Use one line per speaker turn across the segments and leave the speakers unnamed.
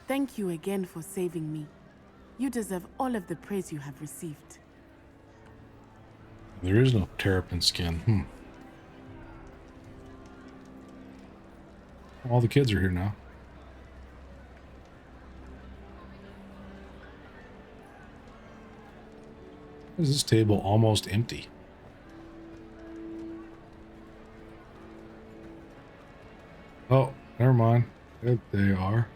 Thank you again for saving me. You deserve all of the praise you have received.
There is no terrapin skin. All the kids are here now. Why is this table almost empty? Oh, never mind. There they are.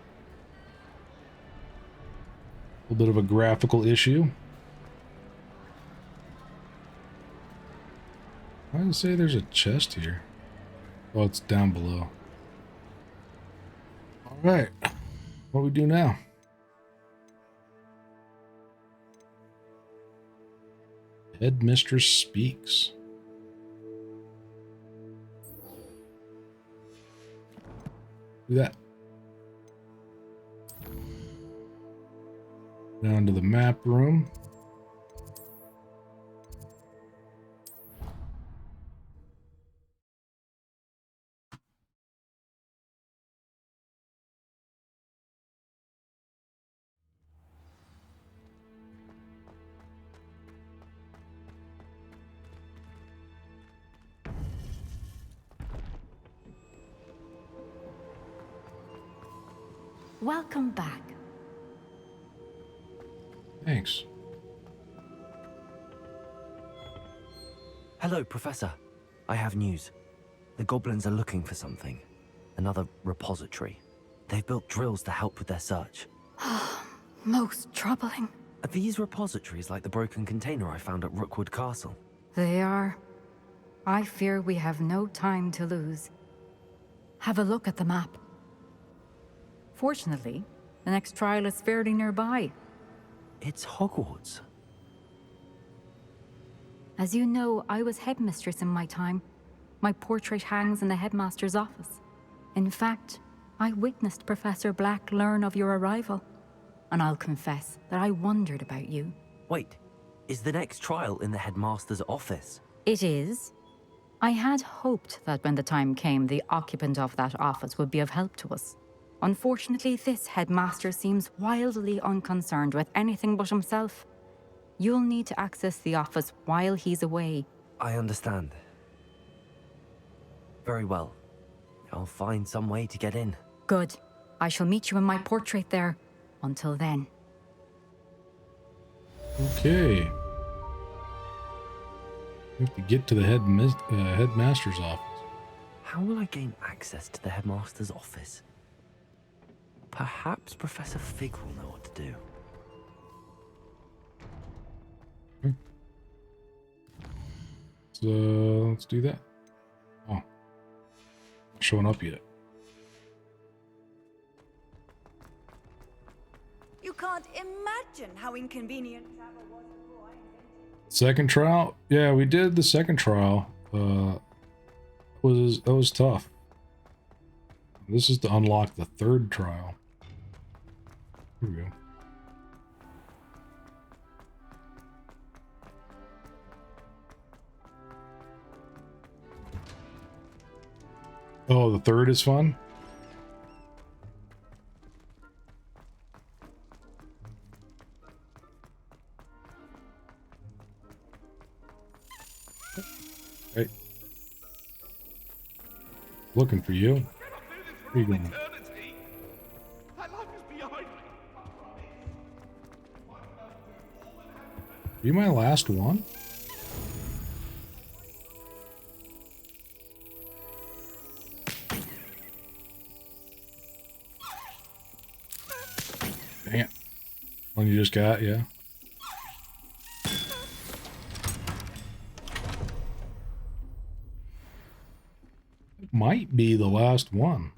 A little bit of a graphical issue. Why does it say there's a chest here? Oh, it's down below. All right. What do we do now? Headmistress speaks. Do that. Down to the map room.
Welcome back.
Thanks.
Hello, Professor. I have news. The goblins are looking for something. Another repository. They've built drills to help with their search.
Most troubling.
Are these repositories like the broken container I found at Rookwood Castle?
They are. I fear we have no time to lose. Have a look at the map. Fortunately, the next trial is fairly nearby.
It's Hogwarts.
As you know, I was headmistress in my time. My portrait hangs in the headmaster's office. In fact, I witnessed Professor Black learn of your arrival. And I'll confess that I wondered about you.
Wait, is the next trial in the headmaster's office?
It is. I had hoped that when the time came, the occupant of that office would be of help to us. Unfortunately, this headmaster seems wildly unconcerned with anything but himself. You'll need to access the office while he's away.
I understand. Very well. I'll find some way to get in.
Good. I shall meet you in my portrait there. Until then.
Okay. We have to get to the headmaster's office.
How will I gain access to the headmaster's office? Perhaps Professor Fig will know what to do.
So let's do that. Oh, not showing up yet.
You can't imagine how inconvenient travel was before I invented it.
Second trial? Yeah, we did the second trial. That was tough. This is to unlock the third trial. Here we go. Oh, the third is fun? Hey. Looking for you. Where you going? Are you my last one? Dang it. One you just got, yeah. It might be the last one.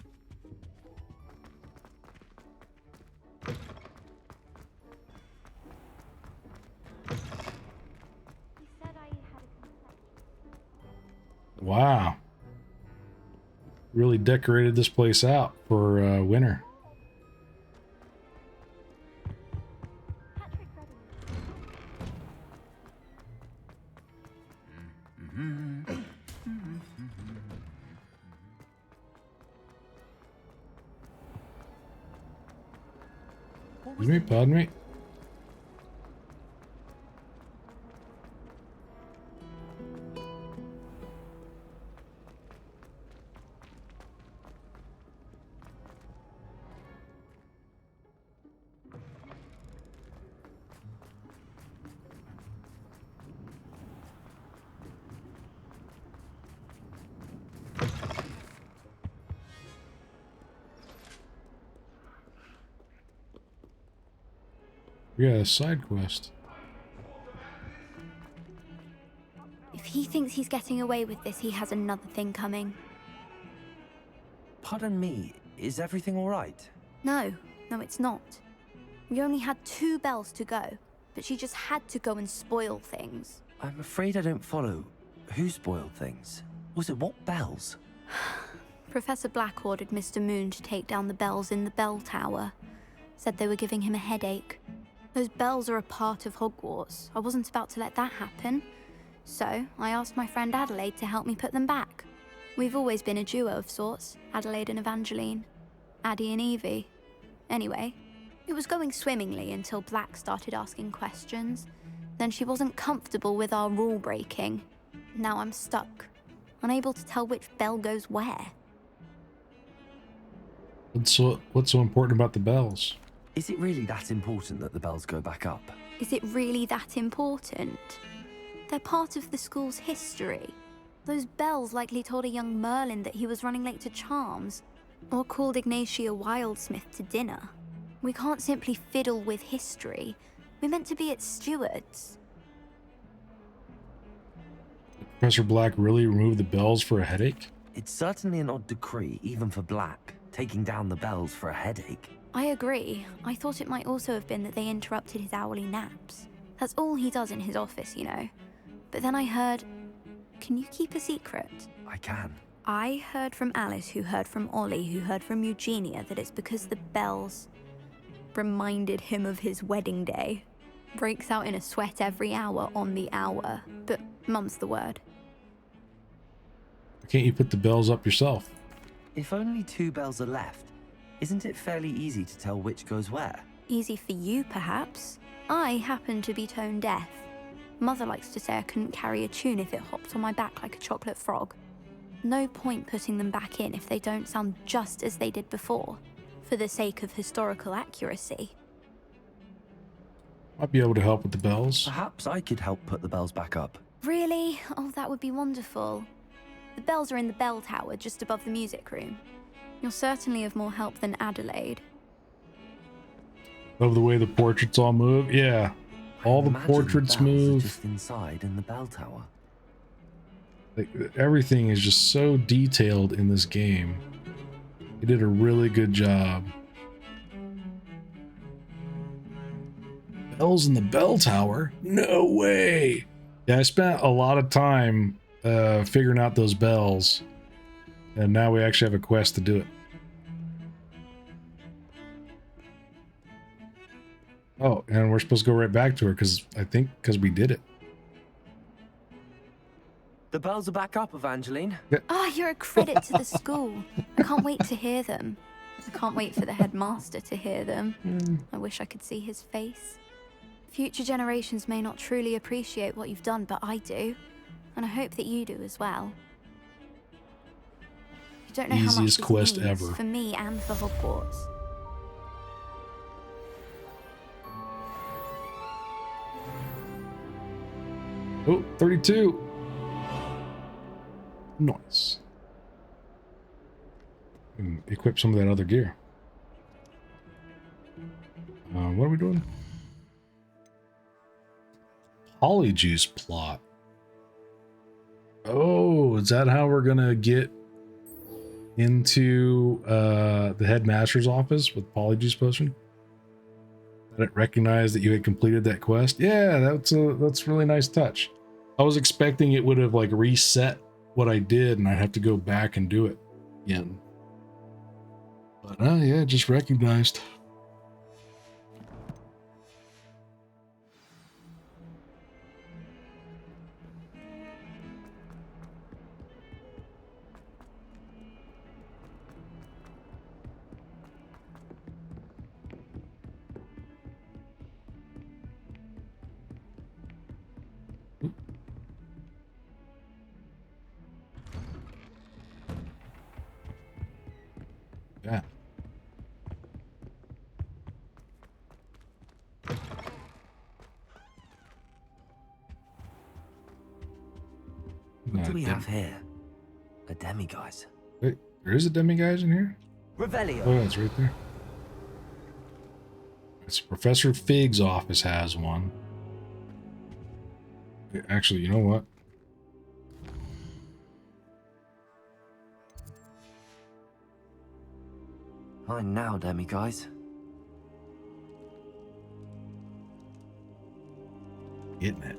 Wow. Really decorated this place out for winter. Excuse me, pardon me. Yeah, a side quest.
If he thinks he's getting away with this, he has another thing coming.
Pardon me, is everything all right?
No, it's not. We only had 2 bells to go, but she just had to go and spoil things.
I'm afraid I don't follow. Who spoiled things? Was it what bells?
Professor Black ordered Mr. Moon to take down the bells in the bell tower. Said they were giving him a headache. Those bells are a part of Hogwarts. I wasn't about to let that happen. So, I asked my friend Adelaide to help me put them back. We've always been a duo of sorts, Adelaide and Evangeline. Addie and Evie. Anyway, it was going swimmingly until Black started asking questions. Then she wasn't comfortable with our rule breaking. Now I'm stuck, unable to tell which bell goes where.
What's so important about the bells?
Is it really that important that the bells go back up?
Is it really that important? They're part of the school's history. Those bells likely told a young Merlin that he was running late to Charms, or called Ignatia Wildsmith to dinner. We can't simply fiddle with history. We're meant to be its stewards.
Professor Black really removed the bells for a headache?
It's certainly an odd decree, even for Black, taking down the bells for a headache.
I agree. I thought it might also have been that they interrupted his hourly naps. That's all he does in his office, you know. But then I heard... Can you keep a secret?
I can.
I heard from Alice, who heard from Ollie, who heard from Eugenia, that it's because the bells reminded him of his wedding day. Breaks out in a sweat every hour on the hour. But mum's the word.
Why can't you put the bells up yourself?
If only 2 bells are left, isn't it fairly easy to tell which goes where?
Easy for you, perhaps. I happen to be tone deaf. Mother likes to say I couldn't carry a tune if it hopped on my back like a chocolate frog. No point putting them back in if they don't sound just as they did before, for the sake of historical accuracy.
Might be able to help with the bells.
Perhaps I could help put the bells back up.
Really? Oh, that would be wonderful. The bells are in the bell tower just above the music room. You're certainly of more help than Adelaide.
Love the way the portraits all move. Yeah. All the
Imagine
portraits
bells are
move.
just inside in the bell tower.
Like, everything is just so detailed in this game. They did a really good job. Bells in the bell tower? No way! Yeah, I spent a lot of time figuring out those bells. And now we actually have a quest to do it. Oh, and we're supposed to go right back to her because we did it.
The bells are back up, Evangeline.
Oh, you're a credit to the school. I can't wait to hear them. I can't wait for the headmaster to hear them. I wish I could see his face. Future generations may not truly appreciate what you've done, but I do. And I hope that you do as well. You don't know how much
Easiest
this
quest
means
ever.
for me and for Hogwarts.
Oh, 32. Nice. And equip some of that other gear. What are we doing? Polyjuice plot. Oh, is that how we're gonna get into the headmaster's office with Polyjuice potion? Did it recognize that you had completed that quest? Yeah, that's a really nice touch. I was expecting it would have like reset what I did and I'd have to go back and do it again. But yeah, just recognized.
do we have here? A demiguise.
Wait, there is a demiguise in here?
Revelio.
Oh, yeah, it's right there. It's Professor Fig's office has one. Actually, you know what?
Fine now, demiguise.
Getting it.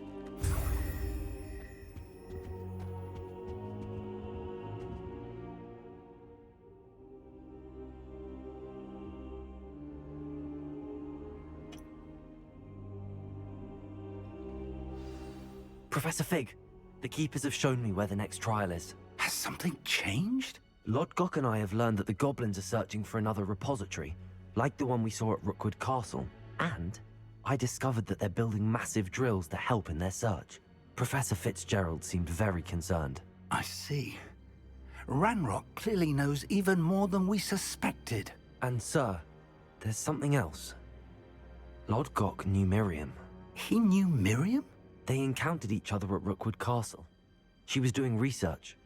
Professor Fig, the keepers have shown me where the next trial is.
Has something changed?
Lodgok and I have learned that the goblins are searching for another repository, like the one we saw at Rookwood Castle. And I discovered that they're building massive drills to help in their search. Professor Fitzgerald seemed very concerned.
I see. Ranrock clearly knows even more than we suspected.
And sir, there's something else. Lodgok knew Miriam.
He knew Miriam?
They encountered each other at Rookwood Castle. She was doing research.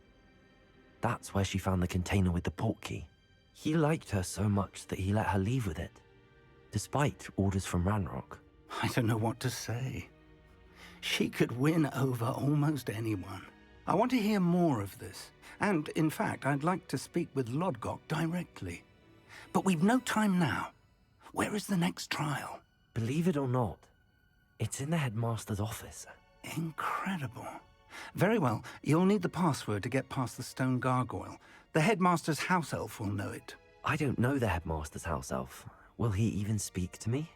That's where she found the container with the portkey. He liked her so much that he let her leave with it, despite orders from Ranrock.
I don't know what to say. She could win over almost anyone. I want to hear more of this. And, in fact, I'd like to speak with Lodgok directly. But we've no time now. Where is the next trial?
Believe it or not, it's in the headmaster's office.
Incredible. Very well, you'll need the password to get past the stone gargoyle. The headmaster's house elf will know it.
I don't know the headmaster's house elf. Will he even speak to me?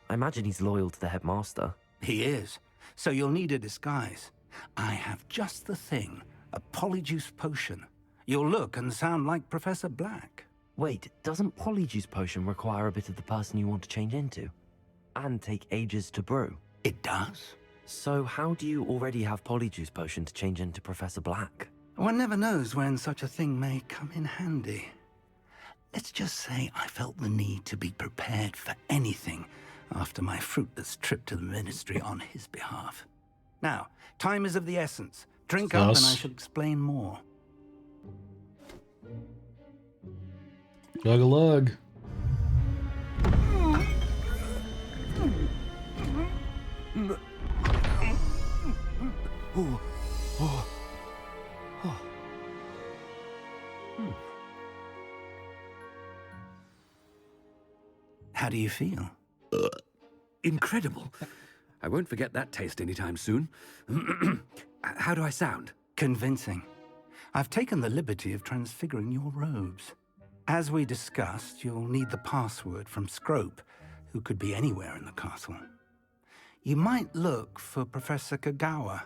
I imagine he's loyal to the headmaster.
He is. So you'll need a disguise. I have just the thing. A polyjuice potion. You'll look and sound like Professor Black.
Wait, doesn't Polyjuice Potion require a bit of the person you want to change into? And take ages to brew?
It does.
So how do you already have Polyjuice Potion to change into Professor Black?
One never knows when such a thing may come in handy. Let's just say I felt the need to be prepared for anything after my fruitless trip to the Ministry on his behalf. Now, time is of the essence. Drink up and I shall explain more.
Chug-a-lug.
How do you feel?
Incredible. I won't forget that taste anytime soon. How do I sound?
Convincing. I've taken the liberty of transfiguring your robes. As we discussed, you'll need the password from Scrope, who could be anywhere in the castle. You might look for Professor Kagawa.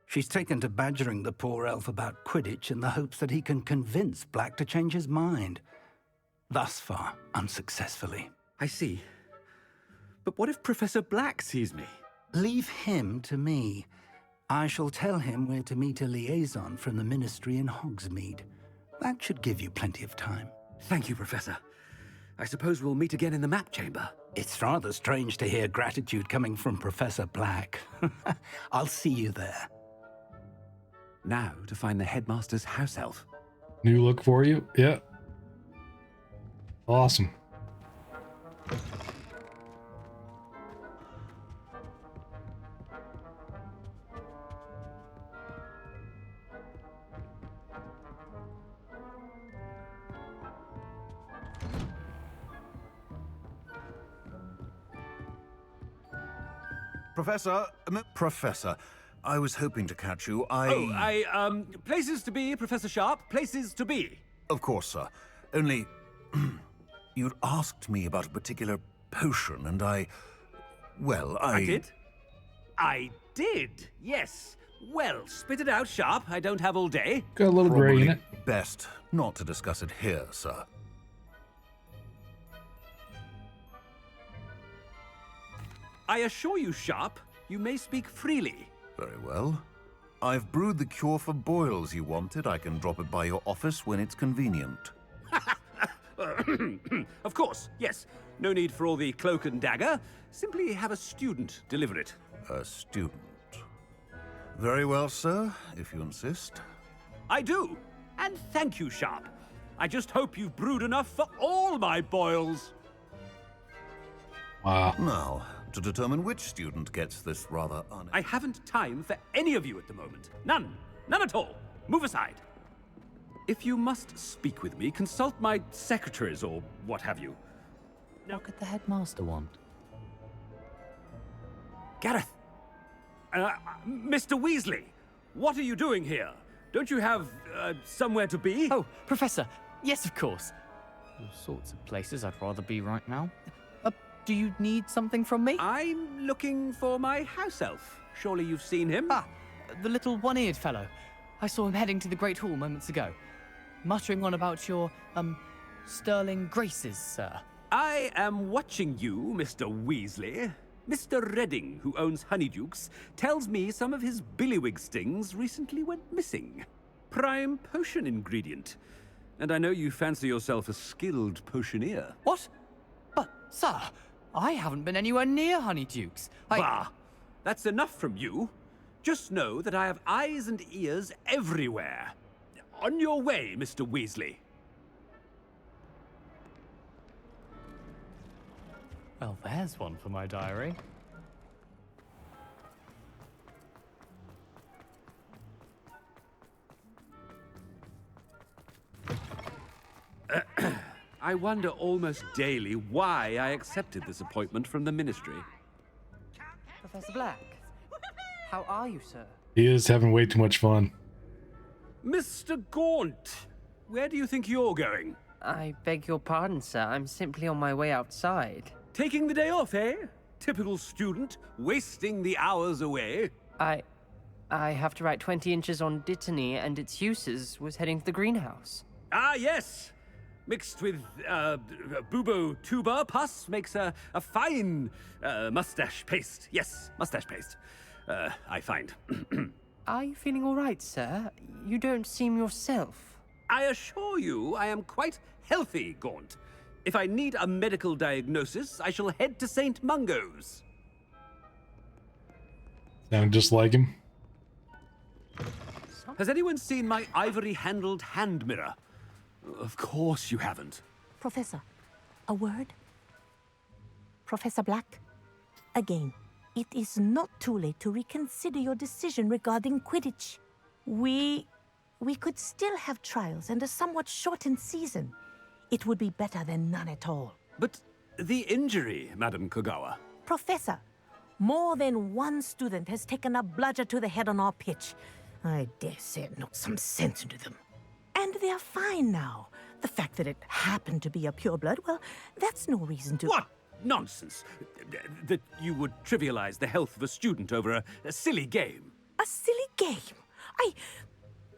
She's taken to badgering the poor elf about Quidditch in the hopes that he can convince Black to change his mind. Thus far, unsuccessfully.
I see. But what if Professor Black sees me?
Leave him to me. I shall tell him where to meet a liaison from the Ministry in Hogsmeade. That should give you plenty of time.
Thank you, Professor. I suppose we'll meet again in the map chamber.
It's rather strange to hear gratitude coming from Professor Black. I'll see you there.
Now to find the headmaster's house elf.
New look for you? Yeah. Awesome.
Professor, I was hoping to catch you.
Places to be, Professor Sharp, places to be.
Of course, sir. Only, you'd asked me about a particular potion, and I
did? I did, yes. Well, spit it out, Sharp. I don't have all day.
Got a little gray in it.
Best not to discuss it here, sir.
I assure you, Sharp, you may speak freely.
Very well. I've brewed the cure for boils you wanted. I can drop it by your office when it's convenient.
Of course, yes. No need for all the cloak and dagger. Simply have a student deliver it.
A student. Very well, sir, if you insist.
I do. And thank you, Sharp. I just hope you've brewed enough for all my boils.
Wow.
Now, to determine which student gets this rather
I haven't time for any of you at the moment. None. None at all. Move aside. If you must speak with me, consult my secretaries or what have you.
What could the headmaster want?
Gareth! Mr. Weasley, what are you doing here? Don't you have, somewhere to be?
Oh, Professor! Yes, of course. All sorts of places I'd rather be right now. Do you need something from me?
I'm looking for my house elf. Surely you've seen him?
Ah, the little one-eared fellow. I saw him heading to the Great Hall moments ago. Muttering on about your, sterling graces, sir.
I am watching you, Mr. Weasley. Mr. Redding, who owns Honeydukes, tells me some of his billywig stings recently went missing. Prime potion ingredient. And I know you fancy yourself a skilled potioneer.
What? But, sir, I haven't been anywhere near Honeydukes.
Bah! That's enough from you. Just know that I have eyes and ears everywhere. On your way, Mr. Weasley.
Well, there's one for my diary.
I wonder almost daily why I accepted this appointment from the Ministry.
Professor Black, how are you, sir?
He is having way too much fun.
Mr. Gaunt, where do you think you're going?
I beg your pardon, sir. I'm simply on my way outside.
Taking the day off, eh? Typical student, wasting the hours away.
I have to write 20 inches on Dittany and its uses. Was heading to the greenhouse.
Ah, yes. Mixed with, bubo tuber pus makes a fine, mustache paste. Yes, mustache paste. I find.
Are you feeling all right, sir? You don't seem yourself.
I assure you I am quite healthy, Gaunt. If I need a medical diagnosis, I shall head to St. Mungo's.
Sound just like him.
Has anyone seen my ivory-handled hand mirror? Of course you haven't.
Professor, a word? Professor Black, again, it is not too late to reconsider your decision regarding Quidditch. We could still have trials and a somewhat shortened season. It would be better than none at all.
But the injury, Madam Kogawa.
Professor, more than one student has taken a bludger to the head on our pitch. I dare say it knocked some sense into them. And they're fine now. The fact that it happened to be a pureblood, well, that's no reason to...
What nonsense! That you would trivialize the health of a student over a silly game.
A silly game?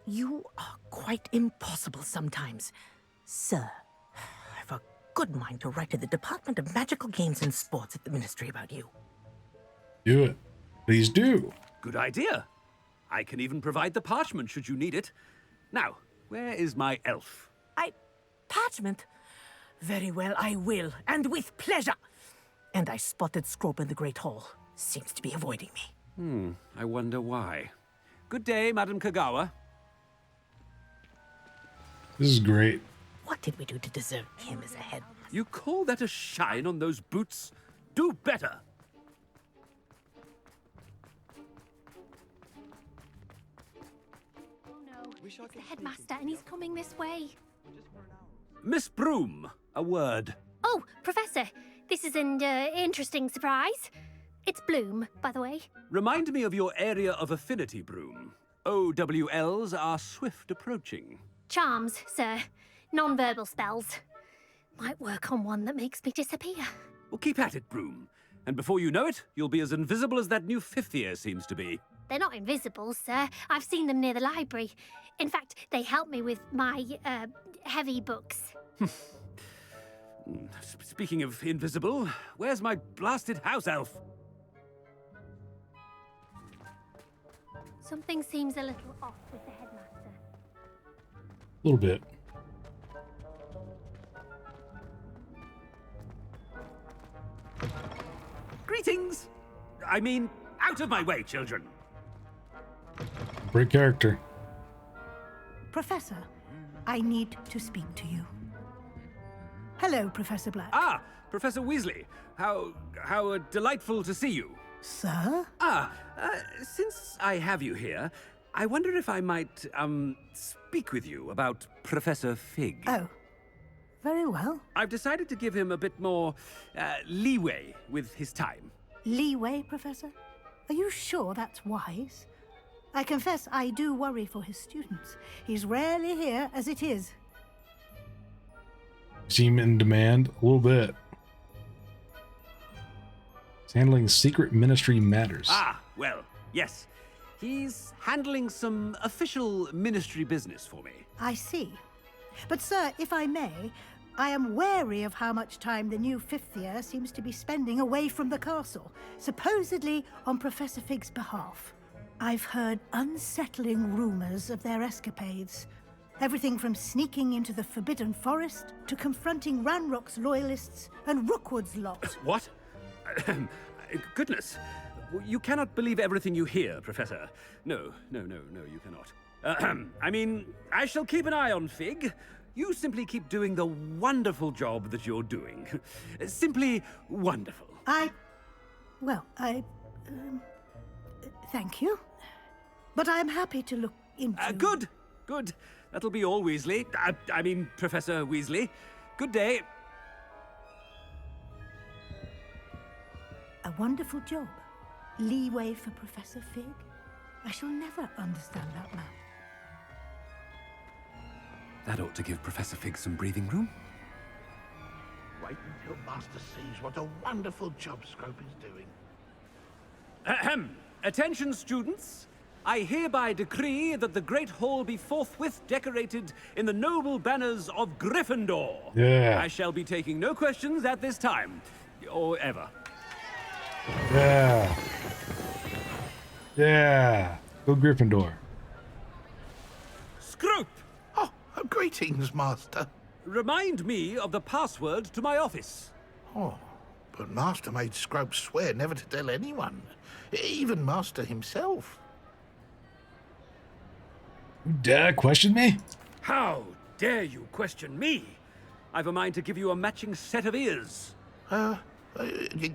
You are quite impossible sometimes. Sir, I've a good mind to write to the Department of Magical Games and Sports at the Ministry about you.
Do it. Please do.
Good idea. I can even provide the parchment should you need it. Now, where is my elf?
Parchment? Very well, I will, and with pleasure. And I spotted Scrope in the Great Hall. Seems to be avoiding me.
I wonder why. Good day, Madam Kogawa.
This is great.
What did we do to deserve him as a head?
You call that a shine on those boots? Do better.
Oh no, it's the headmaster and he's coming this way.
Miss Broom, a word.
Oh, Professor, this is an interesting surprise. It's Bloom, by the way.
Remind me of your area of affinity, Broom. OWLs are swift approaching.
Charms, sir. Non-verbal spells. Might work on one that makes me disappear.
Well, keep at it, Broom. And before you know it, you'll be as invisible as that new fifth year seems to be.
They're not invisible, sir. I've seen them near the library. In fact, they help me with my, heavy books.
Speaking of invisible, where's my blasted house elf?
Something seems a little off with the headmaster.
A little bit.
Greetings! I mean, out of my way, children.
Great character.
Professor, I need to speak to you. Hello, Professor Black.
Ah, Professor Weasley. How delightful to see you.
Sir?
Since I have you here, I wonder if I might, speak with you about Professor Fig.
Oh, very well.
I've decided to give him a bit more, leeway with his time.
Leeway, Professor? Are you sure that's wise? I confess I do worry for his students. He's rarely here as it is.
Seem in demand a little bit. He's handling secret ministry matters.
Ah, well, yes. He's handling some official ministry business for me.
I see. But, sir, if I may, I am wary of how much time the new fifth year seems to be spending away from the castle, supposedly on Professor Fig's behalf. I've heard unsettling rumors of their escapades. Everything from sneaking into the Forbidden Forest to confronting Ranrock's loyalists and Rookwood's lot.
What? Goodness. You cannot believe everything you hear, Professor. No, you cannot. I mean, I shall keep an eye on Fig. You simply keep doing the wonderful job that you're doing. Simply wonderful.
Thank you. But I'm happy to look into...
Good. That'll be all, Weasley. I mean, Professor Weasley. Good day.
A wonderful job. Leeway for Professor Fig. I shall never understand that man.
That ought to give Professor Fig some breathing room.
Wait until Master sees what a wonderful job Scrope is doing.
Ahem. Attention, students. I hereby decree that the Great Hall be forthwith decorated in the noble banners of Gryffindor.
Yeah.
I shall be taking no questions at this time. Or ever.
Yeah. Yeah. Go Gryffindor.
Scrope!
Oh, greetings, Master.
Remind me of the password to my office.
Oh, but Master made Scrope swear never to tell anyone. Even Master himself.
You dare question me?
How dare you question me? I've a mind to give you a matching set of ears.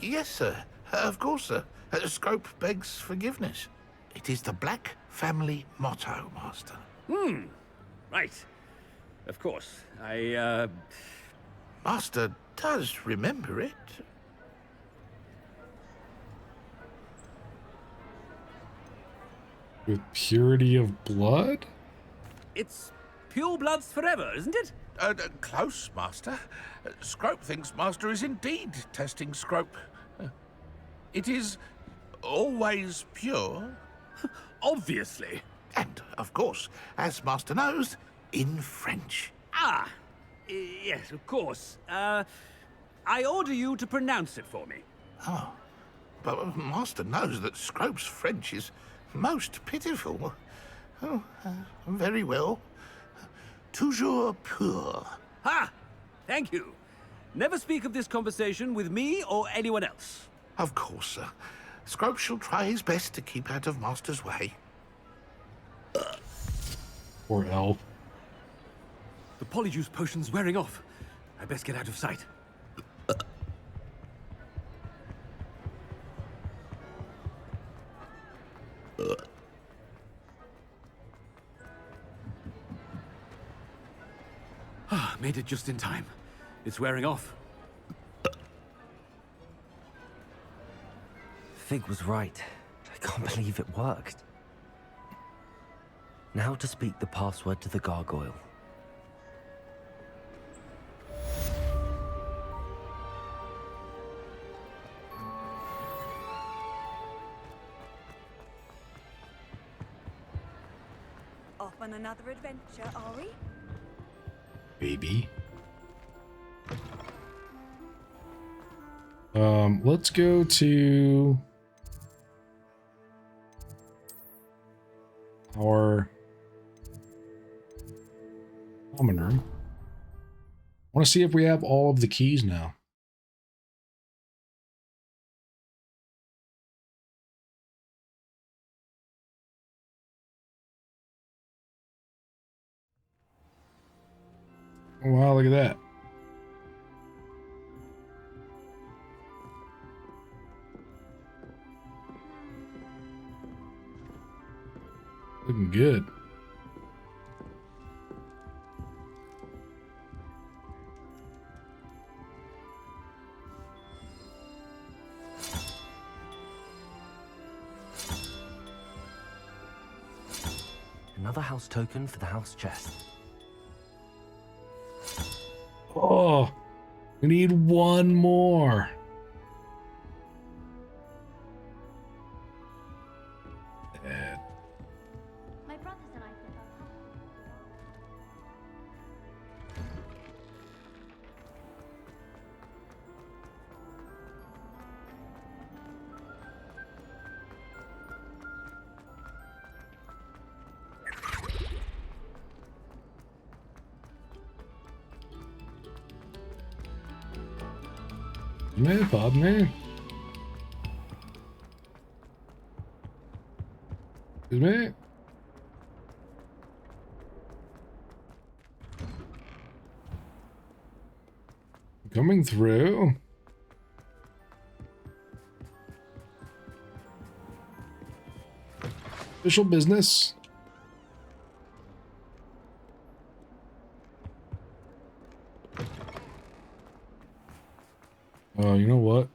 Yes, sir. Of course, sir. Scrope begs forgiveness. It is the Black family motto, Master.
Right. Of course.
Master does remember it.
With purity of blood?
It's pure bloods forever, isn't it?
Close, Master. Scrope thinks Master is indeed testing Scrope. It is always pure.
Obviously.
And, of course, as Master knows, in French.
Yes, of course. I order you to pronounce it for me.
Oh, but Master knows that Scrope's French is most pitiful. Oh, very well. Toujours pur.
Ha! Thank you. Never speak of this conversation with me or anyone else.
Of course, sir. Scrope shall try his best to keep out of Master's way.
Poor elf.
The polyjuice potion's wearing off. I best get out of sight. Made it just in time. It's wearing off.
Fig was right. I can't believe it worked. Now to speak the password to the gargoyle.
Off on another adventure, are we?
Baby. Let's go to our common room. I want to see if we have all of the keys now. Wow, look at that. Looking good.
Another house token for the house chest.
Oh, we need one more.
My brothers and I think
Pardon me. Excuse me. Coming through. Official business. Oh, you know what?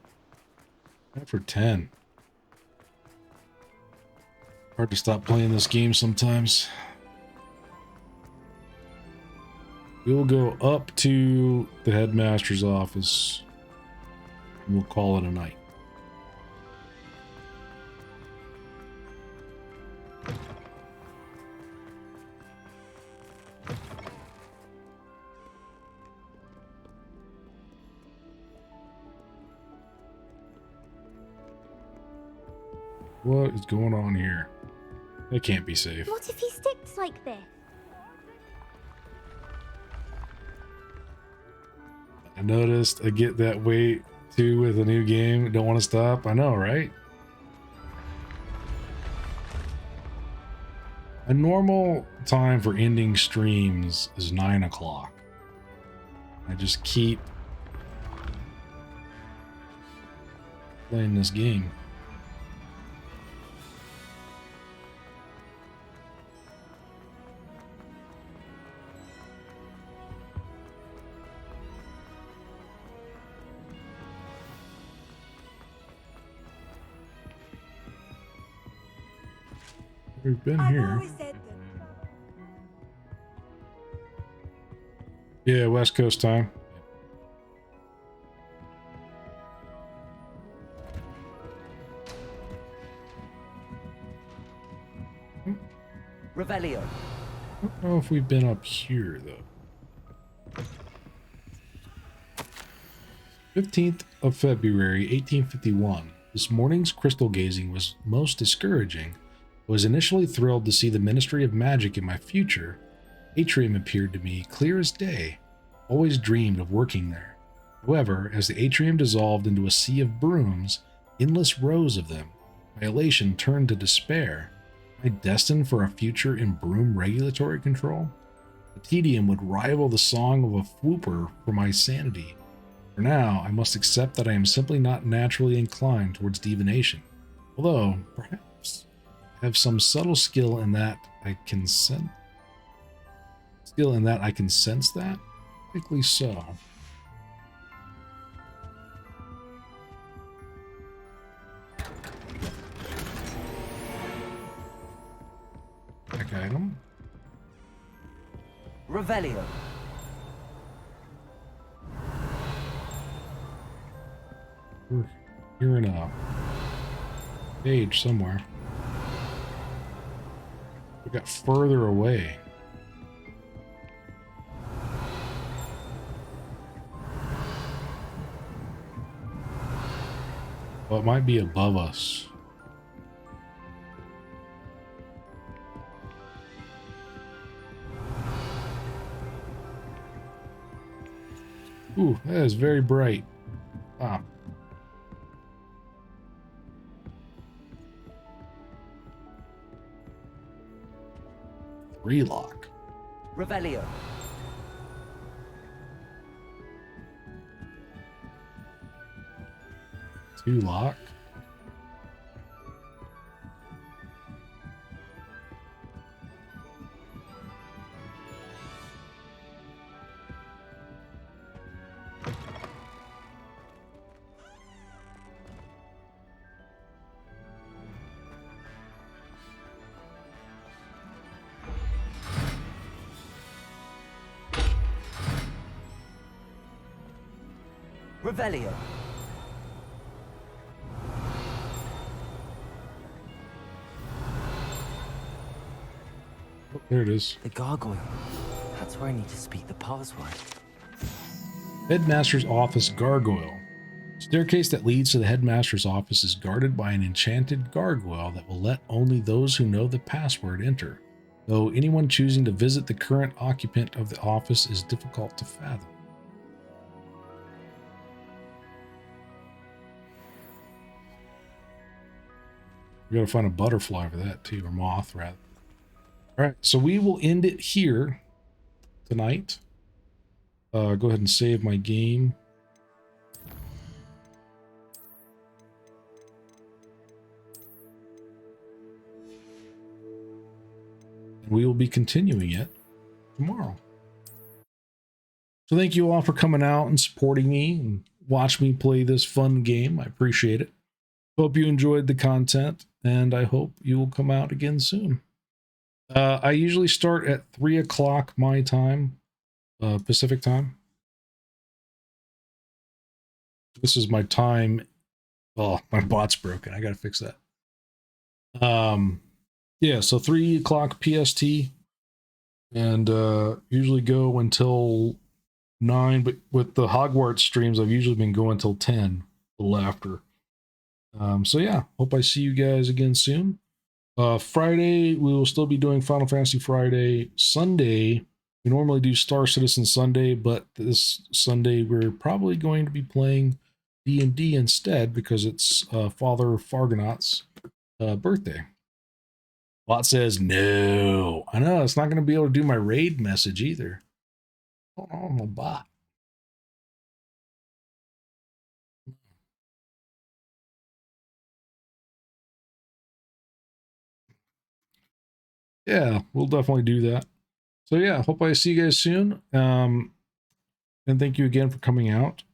After 10. Hard to stop playing this game sometimes. We will go up to the headmaster's office and we'll call it a night. What is going on here? That can't be safe.
What if he sticks like this?
I noticed I get that way too with a new game. Don't want to stop. I know, right? A normal time for ending streams is 9 o'clock. I just keep playing this game. We've been here. Yeah, West Coast time.
Revelio.
I don't know if we've been up here though. 15th of February, 1851. This morning's crystal gazing was most discouraging. I was initially thrilled to see the Ministry of Magic in my future. Atrium appeared to me clear as day. Always dreamed of working there. However, as the atrium dissolved into a sea of brooms, endless rows of them, my elation turned to despair. Am I destined for a future in broom regulatory control? The tedium would rival the song of a whooper for my sanity. For now, I must accept that I am simply not naturally inclined towards divination, although perhaps I have some subtle skill in that I can sense. That? Likely so. Back item.
Revelio.
We're here in a page somewhere. We got further away. Well, it might be above us. Ooh, that is very bright. Ah. Relock.
Revelio.
2 lock.
Revelio.
Oh, there it is.
The gargoyle. That's where I need to speak the password.
Headmaster's office gargoyle. Staircase that leads to the headmaster's office is guarded by an enchanted gargoyle that will let only those who know the password enter, though anyone choosing to visit the current occupant of the office is difficult to fathom. We gotta find a butterfly for that too, or moth rather. All right, so we will end it here tonight. Go ahead and save my game. And we will be continuing it tomorrow. So thank you all for coming out and supporting me and watch me play this fun game. I appreciate it. Hope you enjoyed the content, and I hope you will come out again soon. I usually start at 3 o'clock my time, Pacific time. This is my time. Oh, my bot's broken. I gotta fix that. Yeah, so 3 o'clock PST, and usually go until 9, but with the Hogwarts streams, I've usually been going until 10, a little after. So yeah, hope I see you guys again soon. Friday, we will still be doing Final Fantasy Friday. Sunday, we normally do Star Citizen Sunday, but this Sunday we're probably going to be playing D&D instead because it's Father Fargonaut's birthday. Lot says no. I know it's not going to be able to do my raid message either. Oh, my bot. Yeah, we'll definitely do that. So yeah, hope I see you guys soon. And thank you again for coming out.